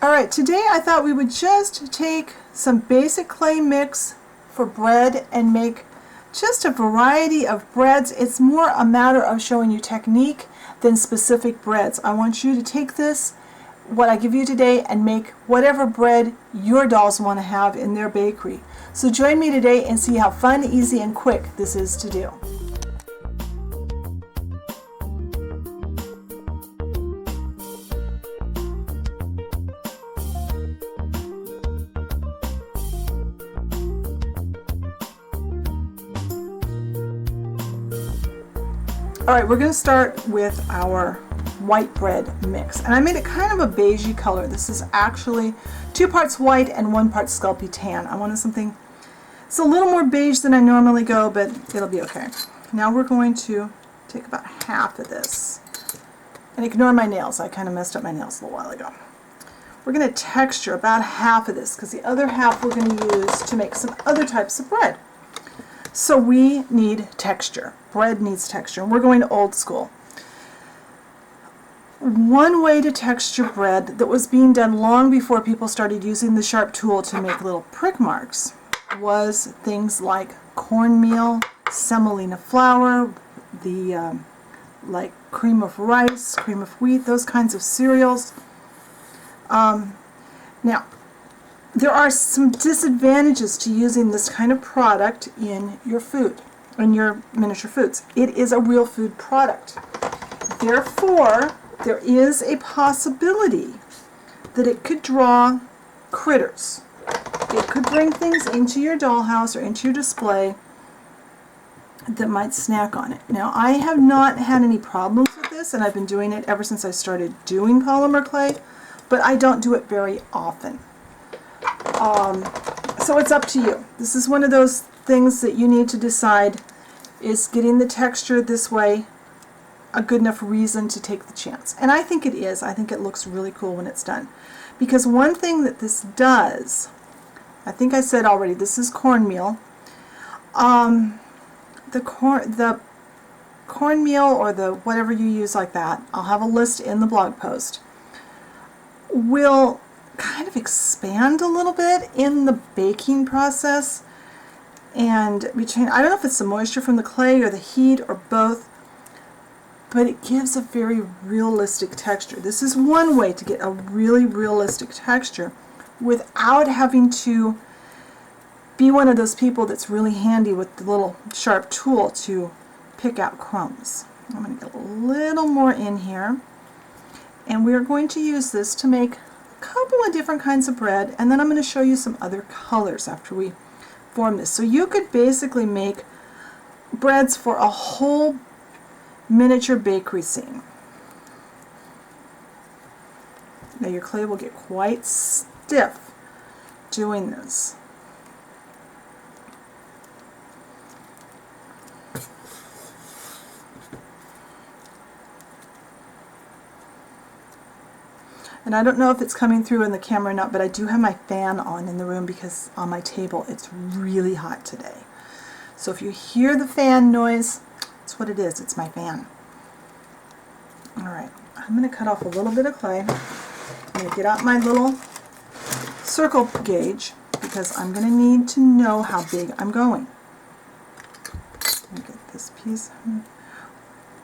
Alright, today I thought we would just take some basic clay mix for bread and make just a variety of breads. It's more a matter of showing you technique than specific breads. I want you to take this, what I give you today, and make whatever bread your dolls want to have in their bakery. So join me today and see how fun, easy, and quick this is to do. Alright, we're going to start with our white bread mix. And I made it kind of a beigey color. This is actually 2 parts white and 1 part Sculpey tan. I wanted something, it's a little more beige than I normally go, but it'll be okay. Now we're going to take about half of this. And ignore my nails. I kind of messed up my nails a little while ago. We're going to texture about half of this because the other half we're going to use to make some other types of bread. So we need texture. Bread needs texture, and we're going old school. One way to texture bread that was being done long before people started using the sharp tool to make little prick marks was things like cornmeal, semolina flour, the like cream of rice, cream of wheat, those kinds of cereals. Now, there are some disadvantages to using this kind of product in your food, in your miniature foods. It is a real food product. Therefore, there is a possibility that it could draw critters. It could bring things into your dollhouse or into your display that might snack on it. Now, I have not had any problems with this, and I've been doing it ever since I started doing polymer clay, but I don't do it very often. So it's up to you. This is one of those things that you need to decide, is getting the texture this way a good enough reason to take the chance. And I think it is. I think it looks really cool when it's done. Because one thing that this does, I think I said already, this is cornmeal. The cornmeal or the whatever you use like that, I'll have a list in the blog post, will kind of expand a little bit in the baking process, and between, I don't know if it's the moisture from the clay or the heat or both, but it gives a very realistic texture. This is one way to get a really realistic texture without having to be one of those people that's really handy with the little sharp tool to pick out crumbs. I'm going to get a little more in here, and we are going to use this to make couple of different kinds of bread, and then I'm going to show you some other colors after we form this. So you could basically make breads for a whole miniature bakery scene. Now your clay will get quite stiff doing this. And I don't know if it's coming through in the camera or not, but I do have my fan on in the room because on my table it's really hot today. So if you hear the fan noise, that's what it is. It's my fan. Alright, I'm going to cut off a little bit of clay. I'm going to get out my little circle gauge because I'm going to need to know how big I'm going. Let me get this piece.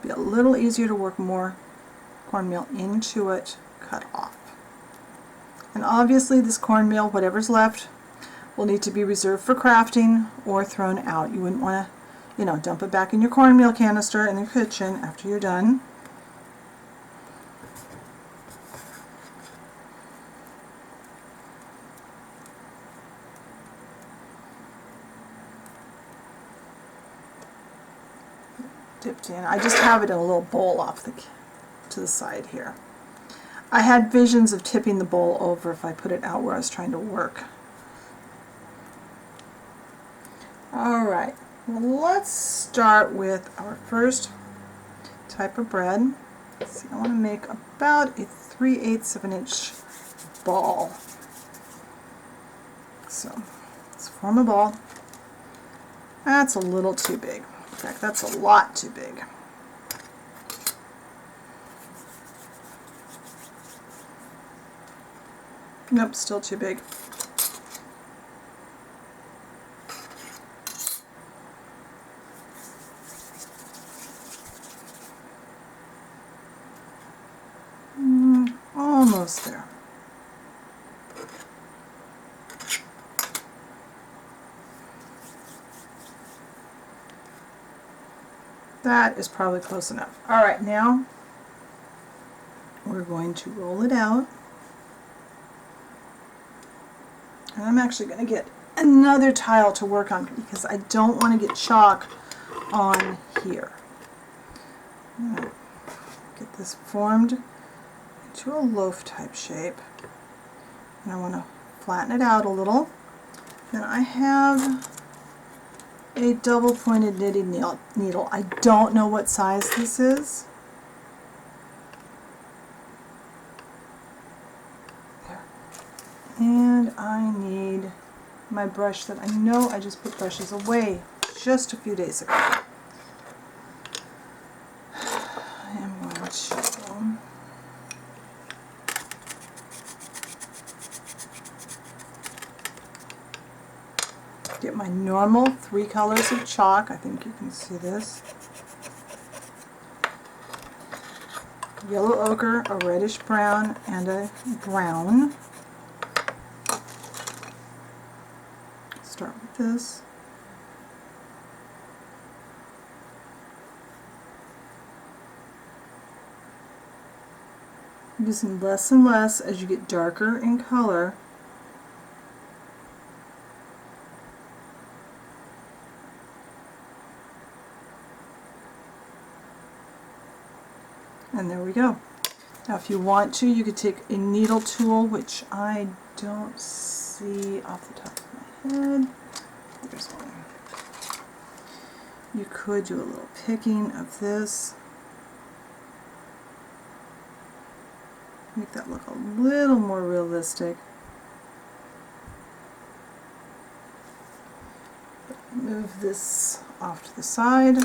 Be a little easier to work more cornmeal into it. Cut off. And obviously this cornmeal, whatever's left, will need to be reserved for crafting or thrown out. You wouldn't want to, dump it back in your cornmeal canister in the kitchen after you're done. Dipped in. I just have it in a little bowl off to the side here. I had visions of tipping the bowl over if I put it out where I was trying to work. Alright, well, let's start with our first type of bread. Let's see, I want to make about a 3/8 of an inch ball. So let's form a ball. That's a little too big. In fact, that's a lot too big. Nope, still too big. Almost there. That is probably close enough. All right, now we're going to roll it out. And I'm actually going to get another tile to work on because I don't want to get chalk on here. I'm going to get this formed into a loaf type shape. And I want to flatten it out a little. Then I have a double pointed knitting needle. I don't know what size this is. There. And I need my brush that I know I just put brushes away just a few days ago. I am going to get my normal 3 colors of chalk. I think you can see this. Yellow ochre, a reddish brown, and a brown. Start with this. Using less and less as you get darker in color. And there we go. Now if you want to, you could take a needle tool, which I don't see off the top of my head. There's one. You could do a little picking of this. Make that look a little more realistic. Move this off to the side.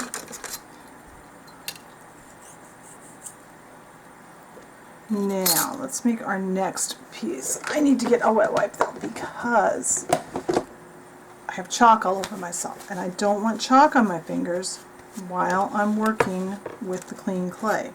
Now, let's make our next piece. I need to get a wet wipe though because I have chalk all over myself and I don't want chalk on my fingers while I'm working with the clean clay.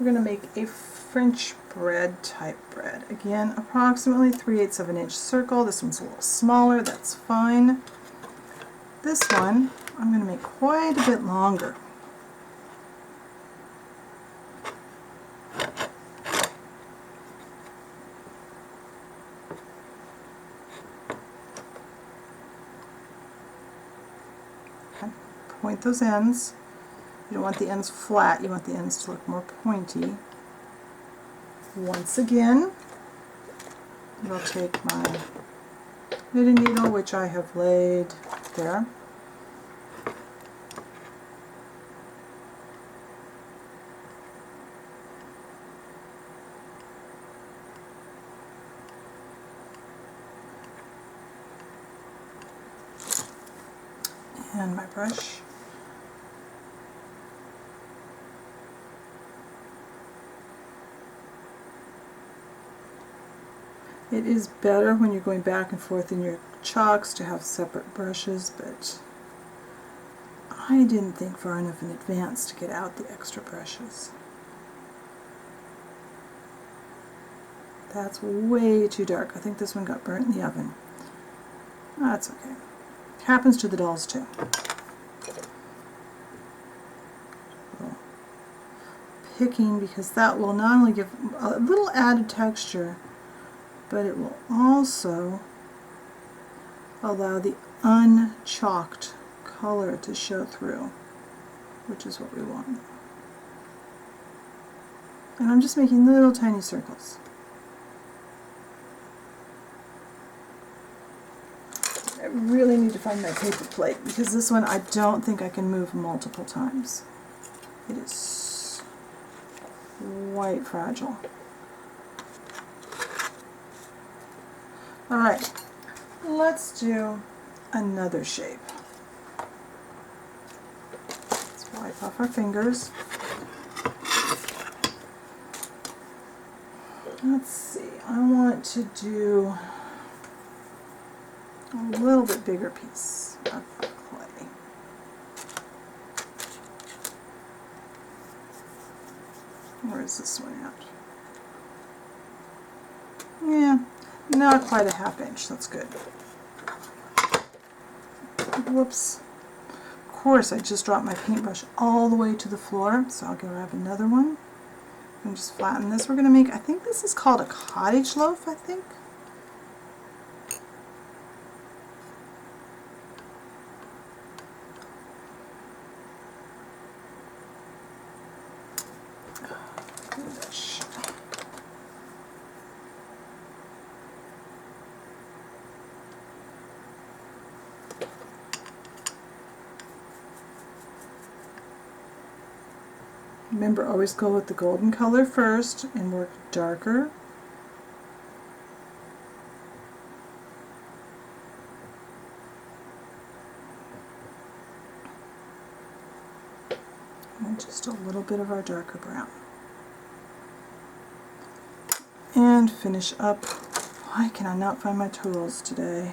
We're going to make a French bread type bread. Again, approximately 3/8 of an inch circle. This one's a little smaller, that's fine. This one, I'm going to make quite a bit longer. Okay. Point those ends. You don't want the ends flat, you want the ends to look more pointy. Once again, I'll take my knitting needle, which I have laid there. And my brush. It is better when you're going back and forth in your chalks to have separate brushes, but I didn't think far enough in advance to get out the extra brushes. That's way too dark. I think this one got burnt in the oven. That's okay. Happens to the dolls too. Picking, because that will not only give a little added texture, but it will also allow the unchalked color to show through, which is what we want. And I'm just making little tiny circles. I really need to find my paper plate because this one I don't think I can move multiple times. It is quite fragile. Alright, let's do another shape. Let's wipe wipe off our fingers. Let's see, I want to do a little bit bigger piece of clay. Where is this one at? Yeah, not quite a ½ inch. That's good. Whoops. Of course, I just dropped my paintbrush all the way to the floor, so I'll go grab another one and just flatten this. We're going to make, I think this is called a cottage loaf, I think. Remember, always go with the golden color first and work darker. And just a little bit of our darker brown. And finish up. Why can I not find my tools today?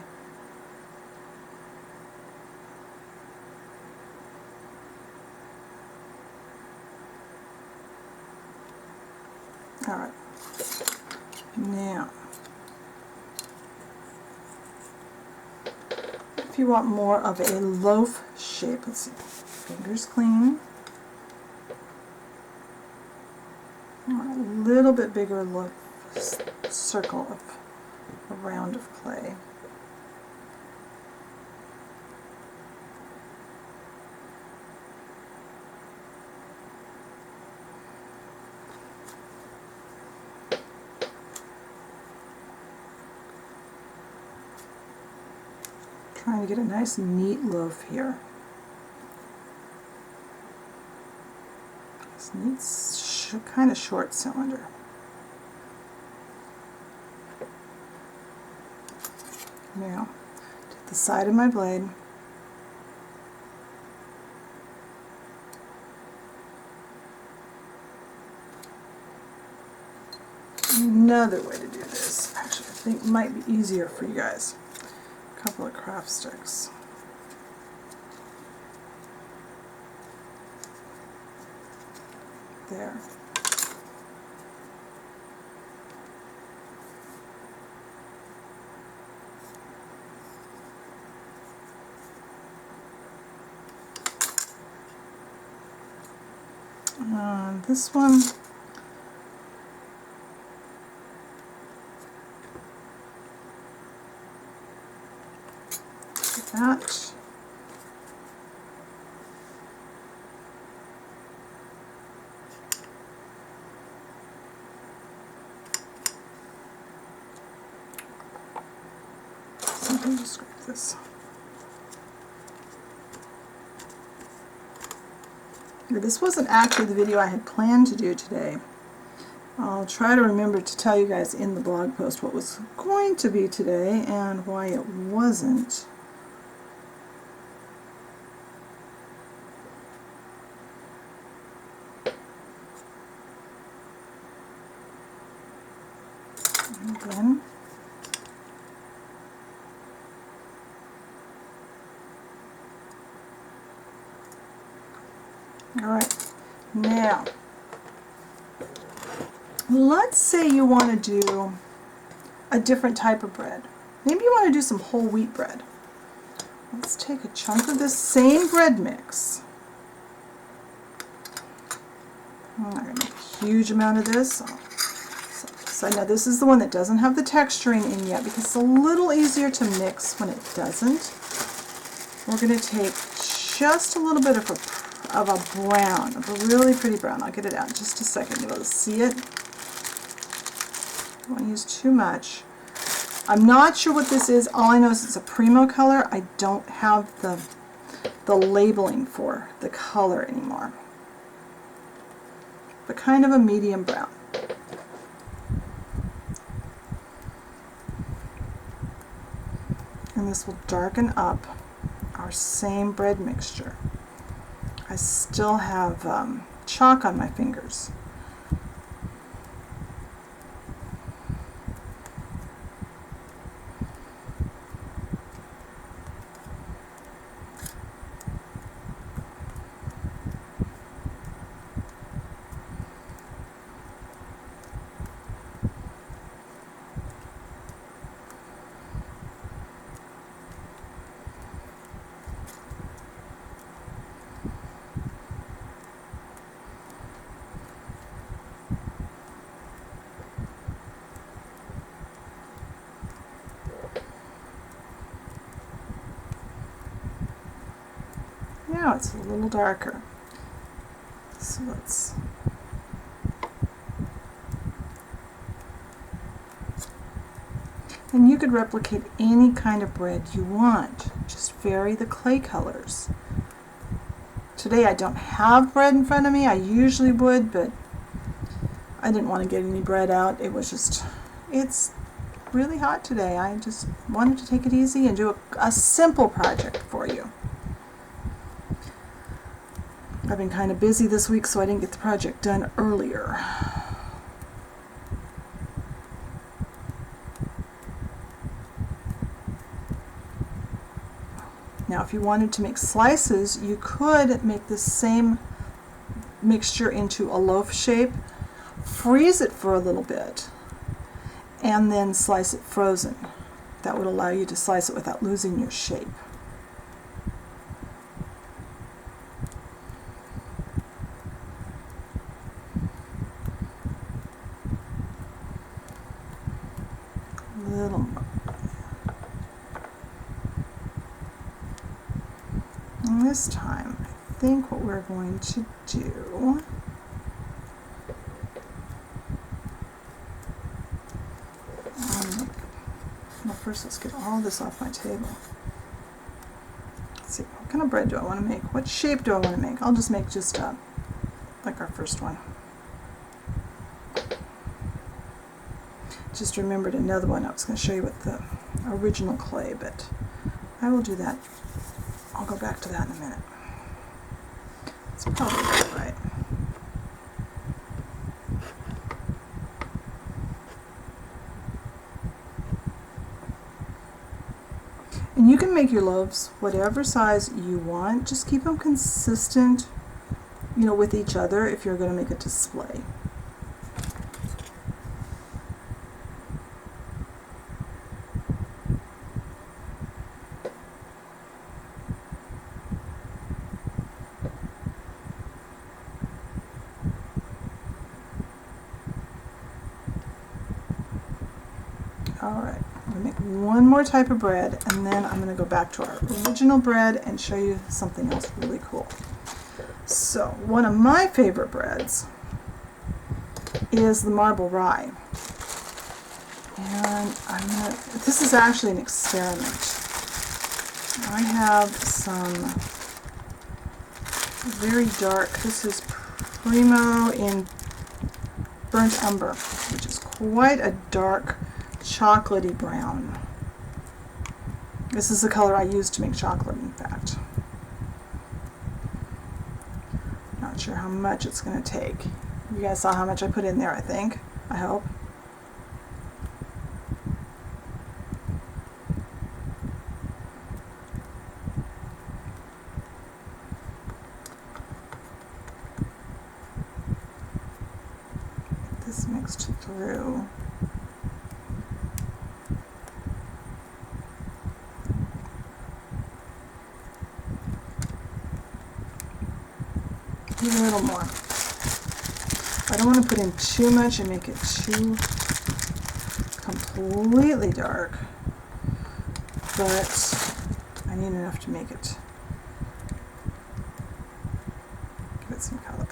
Alright, now, if you want more of a loaf shape, let's see, fingers clean, a little bit bigger loaf circle of a round of clay. Trying to get a nice neat loaf here. This neat, kind of short cylinder. Now, to the side of my blade, another way to do this, actually I think might be easier for you guys. Couple of craft sticks. There. This one, that. Something to scrape this. This wasn't actually the video I had planned to do today. I'll try to remember to tell you guys in the blog post what was going to be today and why it wasn't. And then alright, now let's say you want to do a different type of bread. Maybe you want to do some whole wheat bread. Let's take a chunk of this same bread mix. I'm not going to make a huge amount of this. So now this is the one that doesn't have the texturing in yet because it's a little easier to mix when it doesn't. We're going to take just a little bit of a brown, of a really pretty brown. I'll get it out in just a second. You'll be able to see it. I don't want to use too much. I'm not sure what this is. All I know is it's a Primo color. I don't have the labeling for the color anymore. But kind of a medium brown. And this will darken up our same bread mixture. I still have chalk on my fingers. Now it's a little darker. So let's and you could replicate any kind of bread you want. Just vary the clay colors. Today I don't have bread in front of me. I usually would, but I didn't want to get any bread out. It was just, it's really hot today. I just wanted to take it easy and do a simple project for you. I've been kind of busy this week, so I didn't get the project done earlier. Now, if you wanted to make slices, you could make the same mixture into a loaf shape, freeze it for a little bit, and then slice it frozen. That would allow you to slice it without losing your shape. Little more. And this time, I think what we're going to do well, first let's get all this off my table. Let's see, what kind of bread do I want to make? What shape do I want to make? I'll just make just like our first one. Just remembered another one I was going to show you with the original clay, but I will do that. I'll go back to that in a minute. It's probably about right. And you can make your loaves whatever size you want. Just keep them consistent, you know, with each other if you're going to make a display. Alright, I'm going to make one more type of bread, and then I'm going to go back to our original bread and show you something else really cool. So, one of my favorite breads is the marble rye. And this is actually an experiment. I have some very dark, this is Primo in Burnt Umber, which is quite a dark chocolatey brown. This is the color I use to make chocolate, in fact. Not sure how much it's going to take. You guys saw how much I put in there, I think. I hope. Get this mixed through. A little more. I don't want to put in too much and make it too completely dark, but I need enough to make it, give it some color.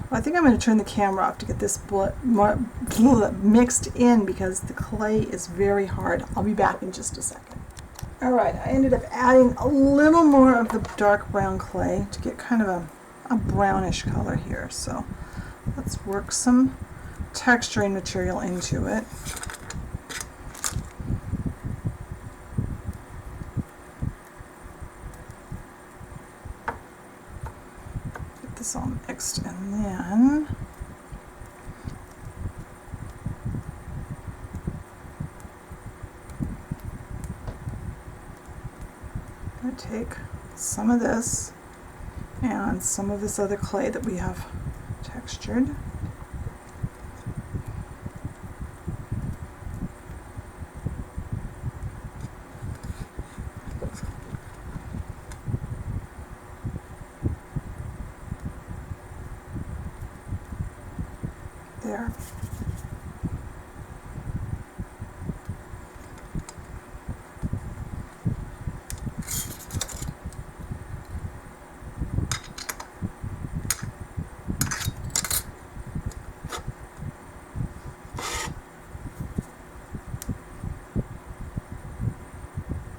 Well, I think I'm going to turn the camera off to get this mixed in because the clay is very hard. I'll be back in just a second. Alright, I ended up adding a little more of the dark brown clay to get kind of a brownish color here. So let's work some texturing material into it. this all mixed, and then I'm going to take some of this and some of this other clay that we have textured. There.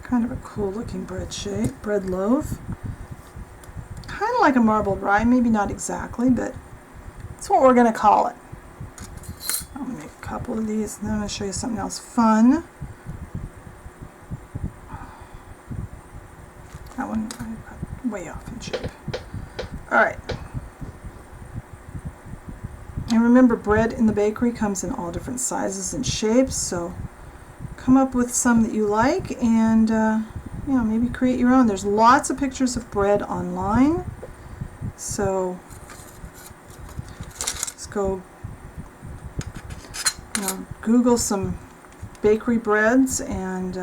Kind of a cool looking bread shape, bread loaf. Kind of like a marbled rye, maybe not exactly, but that's what we're going to call it. I'll make a couple of these, and then I'm going to show you something else fun. That one I got way off in shape. Alright. And remember, bread in the bakery comes in all different sizes and shapes, so come up with some that you like and you know, maybe create your own. There's lots of pictures of bread online, so let's go, you know, Google some bakery breads and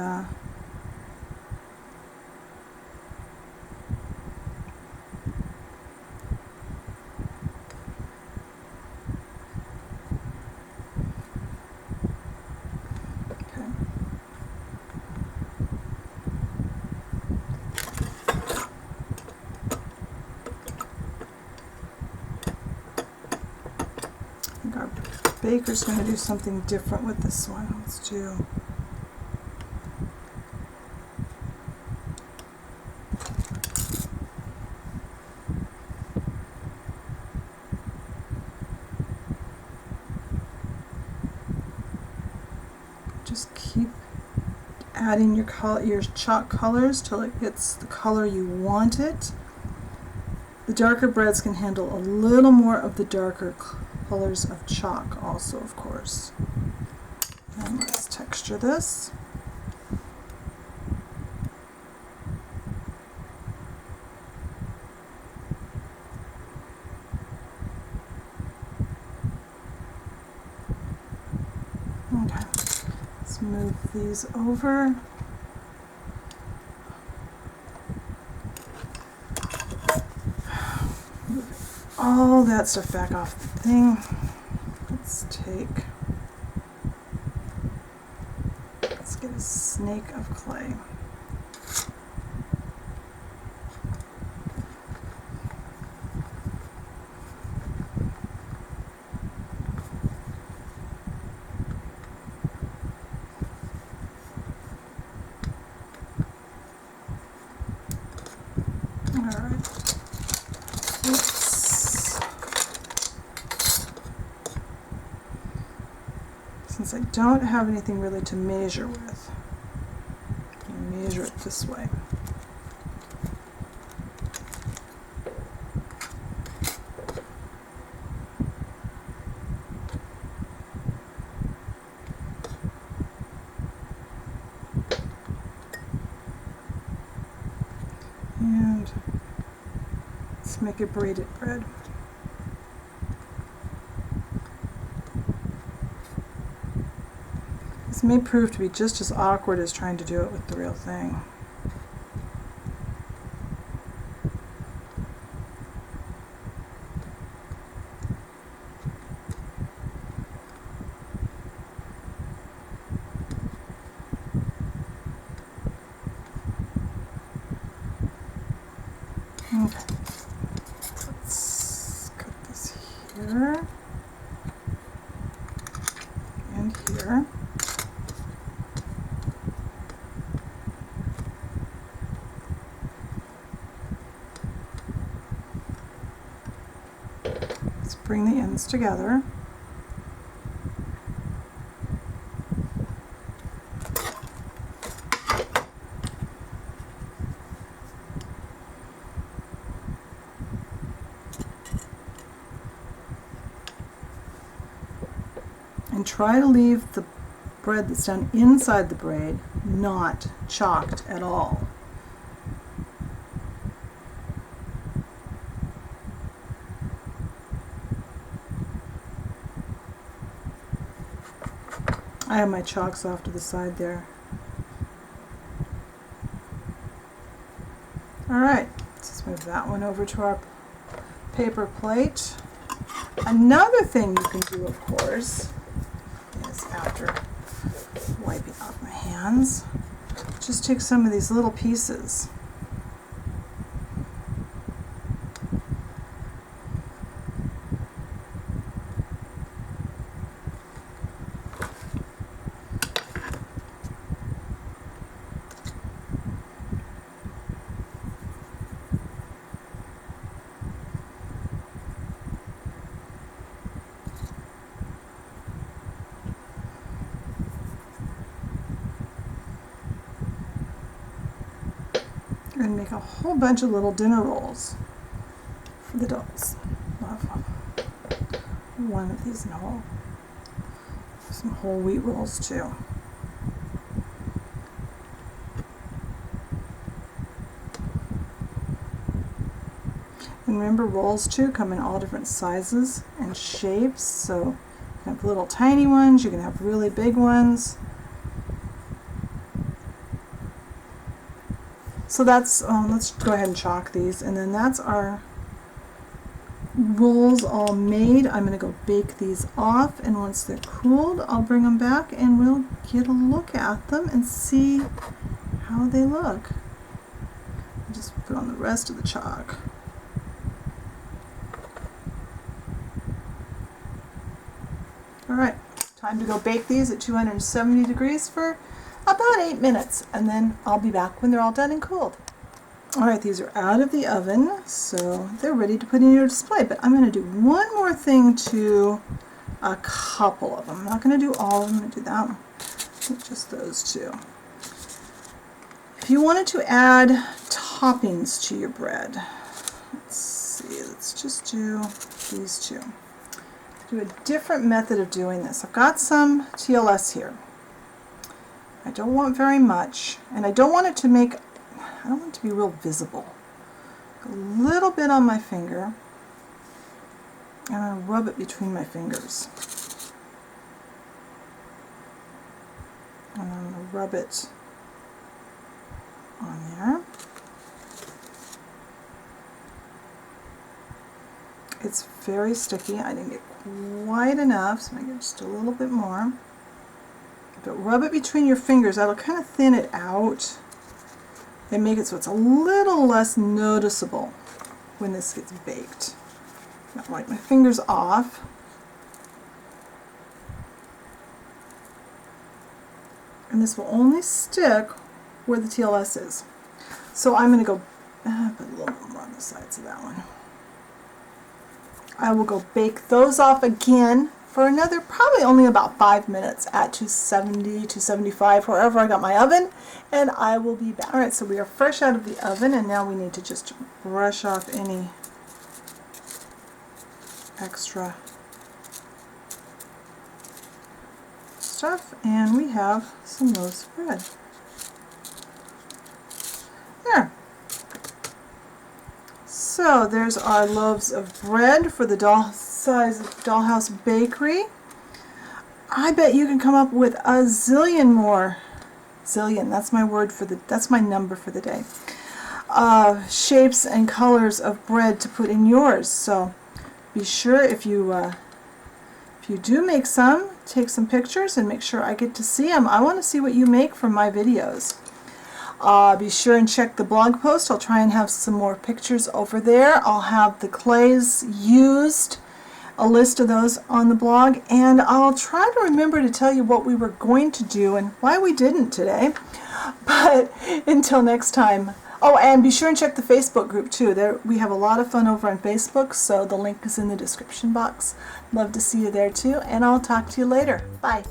our baker's going to do something different with this one. Let's do just keep adding your chalk colors till it gets the color you want it. The darker breads can handle a little more of the darker colors of chalk also, of course. And let's texture this. Okay, let's move these over. All that stuff back off the thing. Let's get a snake of clay. All right. Since I don't have anything really to measure with, I measure it this way. And let's make a braided bread. This may prove to be just as awkward as trying to do it with the real thing. Okay, let's cut this here and here. Let's bring the ends together. try to leave the bread that's done inside the braid not chalked at all. I have my chalks off to the side there. Alright, let's move that one over to our paper plate. Another thing you can do, of course, is after wiping off my hands, just take some of these little pieces. And make a whole bunch of little dinner rolls for the dolls. Love one of these in whole. Some whole wheat rolls too. And remember, rolls too come in all different sizes and shapes. So you can have little tiny ones, you can have really big ones. So that's, let's go ahead and chalk these, and then that's our rolls all made. I'm going to go bake these off, and once they're cooled, I'll bring them back and we'll get a look at them and see how they look. I'll just put on the rest of the chalk. Alright, time to go bake these at 270 degrees for about 8 minutes, and then I'll be back when they're all done and cooled. Alright, these are out of the oven, so they're ready to put in your display, but I'm going to do one more thing to a couple of them. I'm not going to do all of them, I'm going to do that one, just those two. If you wanted to add toppings to your bread, let's see, let's just do these two. Do a different method of doing this. I've got some TLS here. I don't want very much, and I don't want it to make, I don't want it to be real visible. A little bit on my finger, and I'm going to rub it between my fingers. And I'm going to rub it on there. It's very sticky. I didn't get quite enough, so I get just a little bit more. But rub it between your fingers. That'll kind of thin it out and make it so it's a little less noticeable when this gets baked. Now, wipe my fingers off. And this will only stick where the TLS is. So I'm going to go put a little bit more on the sides of that one. I will go bake those off again for another probably only about 5 minutes at 270, 275, wherever I got my oven, and I will be back. Alright, so we are fresh out of the oven, and now we need to just brush off any extra stuff, and we have some loaves of bread. There. So there's our loaves of bread for the Dollhouse Bakery. I bet you can come up with a zillion more. Zillion, that's my word for the, that's my number for the day. Shapes and colors of bread to put in yours. So be sure if you do make some, take some pictures and make sure I get to see them. I want to see what you make from my videos. Be sure and check the blog post. I'll try and have some more pictures over there. I'll have the clays used, a list of those on the blog, and I'll try to remember to tell you what we were going to do and why we didn't today. But until next time. Oh, and be sure and check the Facebook group too. There we have a lot of fun over on Facebook, so the link is in the description box. Love to see you there too, and I'll talk to you later. Bye.